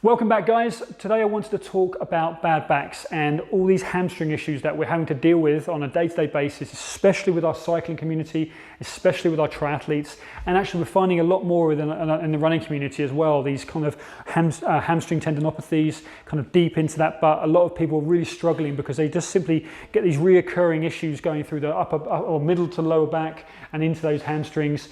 Welcome back, guys. Today I wanted to talk about bad backs and all these hamstring issues that we're having to deal with on a day-to-day basis, especially with our cycling community, especially with our triathletes, and actually we're finding a lot more in the running community as well, these kind of hamstring tendinopathies, kind of deep into that butt. A lot of people are really struggling because they just simply get these reoccurring issues going through the upper or middle to lower back and into those hamstrings.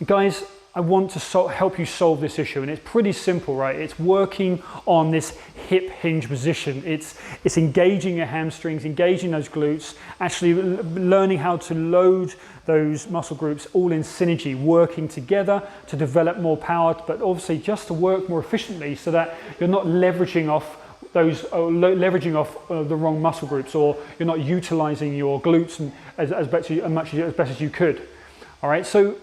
Guys, I want to help you solve this issue, and it's pretty simple, right? It's working on this hip hinge position. It's engaging your hamstrings, engaging those glutes, actually learning how to load those muscle groups all in synergy, working together to develop more power, but obviously just to work more efficiently so that you're not leveraging off the wrong muscle groups, or you're not utilizing your glutes as best as you could. All right, so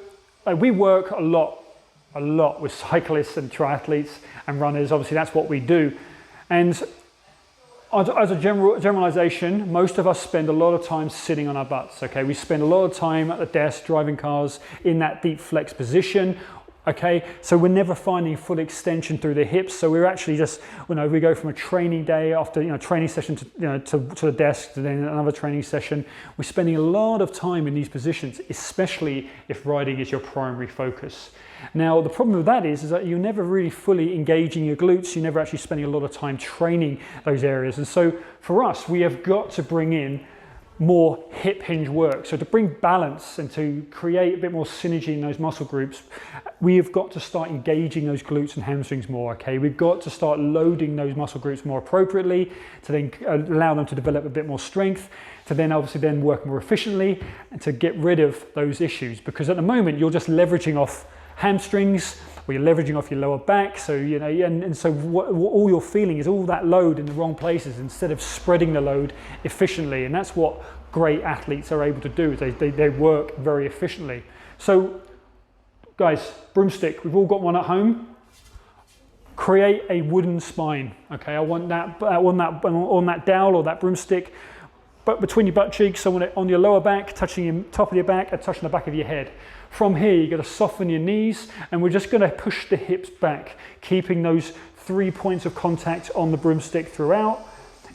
we work a lot with cyclists and triathletes and runners. Obviously, that's what we do. And as a generalization, most of us spend a lot of time sitting on our butts, okay? We spend a lot of time at the desk, driving cars in that deep flex position, okay? So we're never finding full extension through the hips. So we're actually just, we go from a training day after, training session to the desk, to then another training session. We're spending a lot of time in these positions, especially if riding is your primary focus. Now, the problem with that is that you're never really fully engaging your glutes. You're never actually spending a lot of time training those areas. And so for us, we have got to bring in more hip hinge work. So to bring balance and to create a bit more synergy in those muscle groups, we have got to start engaging those glutes and hamstrings more, okay? We've got to start loading those muscle groups more appropriately to then allow them to develop a bit more strength, to then obviously then work more efficiently and to get rid of those issues. Because at the moment, you're just leveraging off hamstrings, or you're leveraging off your lower back, so so all you're feeling is all that load in the wrong places instead of spreading the load efficiently. And that's what great athletes are able to do, is they work very efficiently. So guys, broomstick, we've all got one at home. Create a wooden spine, okay? I want that on that dowel or that broomstick, but between your butt cheeks, on your lower back, touching your top of your back and touching the back of your head. From here, you're going to soften your knees, and we're just going to push the hips back, keeping those 3 points of contact on the broomstick throughout.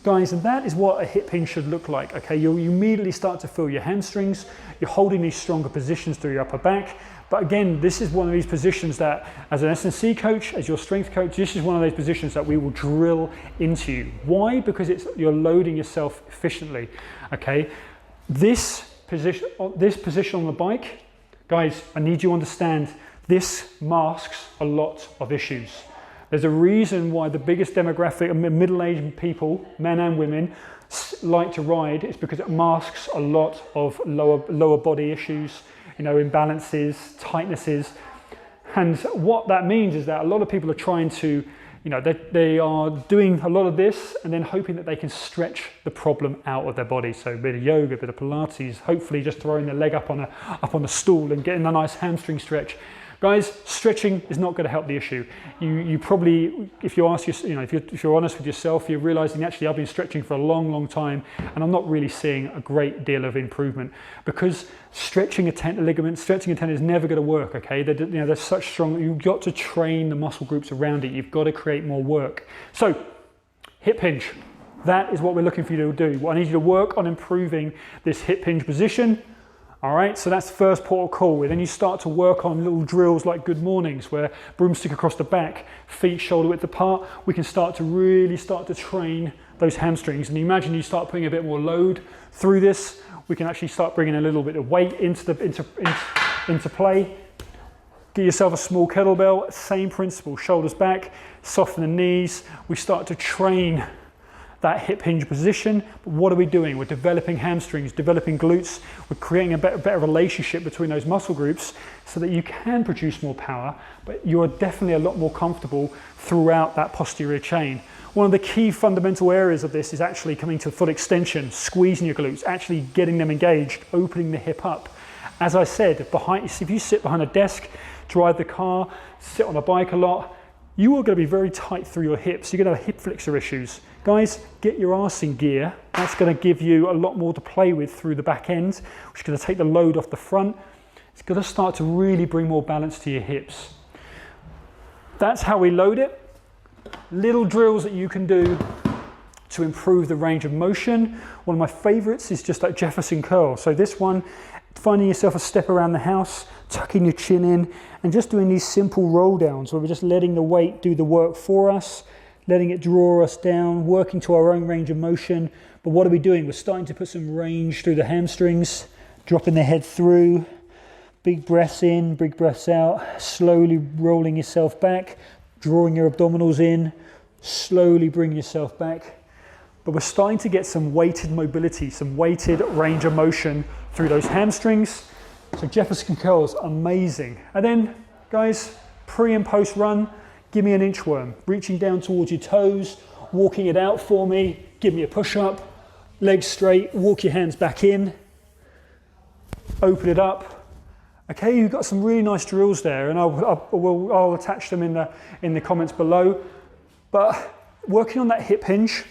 Guys, and that is what a hip hinge should look like, okay? You immediately start to feel your hamstrings. You're holding these stronger positions through your upper back. But again, this is one of these positions that, as an S&C coach, as your strength coach, this is one of those positions that we will drill into you. Why? Because you're loading yourself efficiently, okay? This position on the bike, guys, I need you to understand, this masks a lot of issues. There's a reason why the biggest demographic of middle-aged people, men and women, like to ride. It's because it masks a lot of lower body issues, imbalances, tightnesses. And what that means is that a lot of people are trying to, they are doing a lot of this and then hoping that they can stretch the problem out of their body. So a bit of yoga, a bit of Pilates, hopefully just throwing their leg up on a stool and getting a nice hamstring stretch. Guys, stretching is not going to help the issue. You probably, if you ask, if you're honest with yourself, you're realizing actually I've been stretching for a long time and I'm not really seeing a great deal of improvement, because stretching a tendon is never going to work. Okay, they're such strong. You've got to train the muscle groups around it. You've got to create more work. So, hip hinge. That is what we're looking for you to do. I need you to work on improving this hip hinge position. All right, so that's the first port of call. Then you start to work on little drills like good mornings, where broomstick across the back, feet shoulder width apart. We can really start to train those hamstrings. And imagine you start putting a bit more load through this. We can actually start bringing a little bit of weight into play. Get yourself a small kettlebell, same principle, shoulders back, soften the knees. We start to train that hip hinge position. But what are we doing? We're developing hamstrings, developing glutes. We're creating a better relationship between those muscle groups so that you can produce more power, but you're definitely a lot more comfortable throughout that posterior chain. One of the key fundamental areas of this is actually coming to full extension, squeezing your glutes, actually getting them engaged, opening the hip up. As I said, if you sit behind a desk, drive the car, sit on a bike a lot, you are going to be very tight through your hips. You're going to have hip flexor issues. Guys, get your arse in gear. That's going to give you a lot more to play with through the back end, which is going to take the load off the front. It's going to start to really bring more balance to your hips. That's how we load it. little drills that you can do to improve the range of motion. One of my favorites is just like Jefferson curl. So this one, finding yourself a step around the house, tucking your chin in, and just doing these simple roll downs where we're just letting the weight do the work for us, letting it draw us down, working to our own range of motion. But what are we doing? We're starting to put some range through the hamstrings, dropping the head through, big breaths in, big breaths out, slowly rolling yourself back, drawing your abdominals in, slowly bring yourself back. But we're starting to get some weighted mobility, some weighted range of motion through those hamstrings. So Jefferson curls, amazing. And then, guys, pre and post run, give me an inchworm. Reaching down towards your toes, walking it out for me, give me a push-up, legs straight, walk your hands back in, open it up. Okay, you've got some really nice drills there, and I'll attach them in the comments below. But working on that hip hinge,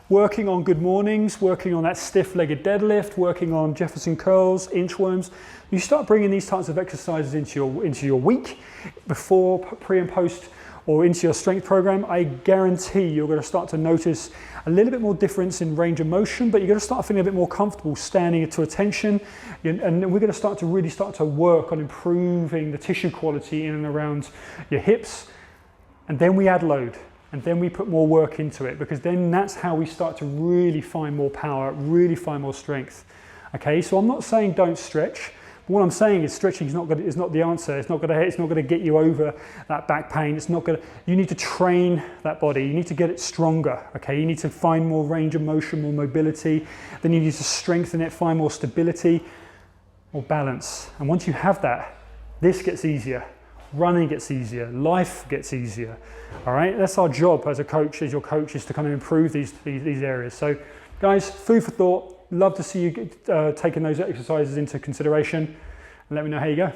working on good mornings, working on that stiff-legged deadlift, working on Jefferson curls, inchworms. You start bringing these types of exercises into your week, before, pre and post, or into your strength program. I guarantee you're going to start to notice a little bit more difference in range of motion, but you're going to start feeling a bit more comfortable standing to attention. And we're going to really start to work on improving the tissue quality in and around your hips. And then we add load. And then we put more work into it, because then that's how we start to really find more power, really find more strength. Okay, so I'm not saying don't stretch. But what I'm saying is stretching is not the answer. It's not going to get you over that back pain. You need to train that body. You need to get it stronger. Okay, you need to find more range of motion, more mobility. Then you need to strengthen it, find more stability, more balance. And once you have that, this gets easier. Running gets easier, life gets easier. All right, that's our job as a coach, as your coach, is to kind of improve these areas. So guys, food for thought. Love to see you taking those exercises into consideration, and let me know how you go.